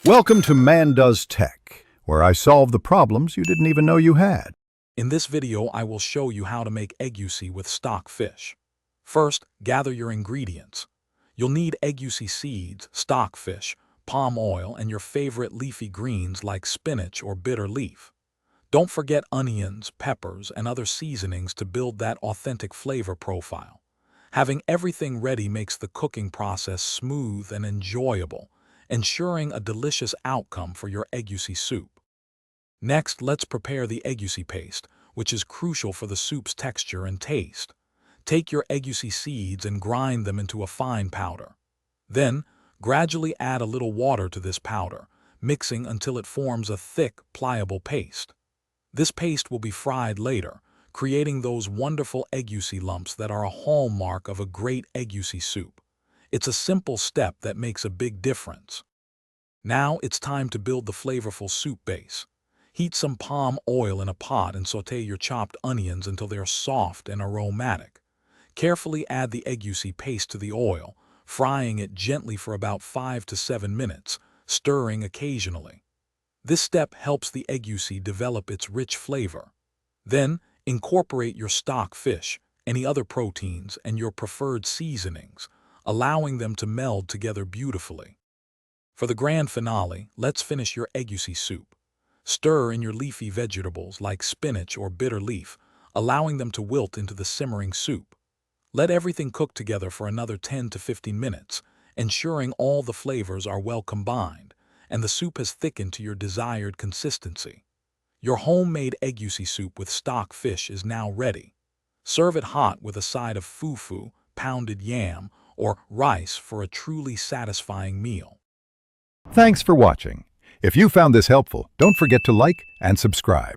Welcome to Man Does Tech, where I solve the problems you didn't even know you had. In this video, I will show you how to make egusi with stock fish. First, gather your ingredients. You'll need egusi seeds, stock fish, palm oil, and your favorite leafy greens like spinach or bitter leaf. Don't forget onions, peppers, and other seasonings to build that authentic flavor profile. Having everything ready makes the cooking process smooth and enjoyable, ensuring a delicious outcome for your egusi soup. Next, let's prepare the egusi paste, which is crucial for the soup's texture and taste. Take your egusi seeds and grind them into a fine powder. Then, gradually add a little water to this powder, mixing until it forms a thick, pliable paste. This paste will be fried later, creating those wonderful egusi lumps that are a hallmark of a great egusi soup. It's a simple step that makes a big difference. Now it's time to build the flavorful soup base. Heat some palm oil in a pot and sauté your chopped onions until they are soft and aromatic. Carefully add the egusi paste to the oil, frying it gently for about 5 to 7 minutes, stirring occasionally. This step helps the egusi develop its rich flavor. Then, incorporate your stock fish, any other proteins, and your preferred seasonings, allowing them to meld together beautifully. For the grand finale, let's finish your egusi soup. Stir in your leafy vegetables like spinach or bitter leaf, allowing them to wilt into the simmering soup. Let everything cook together for another 10 to 15 minutes, ensuring all the flavors are well combined and the soup has thickened to your desired consistency. Your homemade egusi soup with stock fish is now ready. Serve it hot with a side of fufu, pounded yam, or rice for a truly satisfying meal. Thanks for watching. If you found this helpful, don't forget to like and subscribe.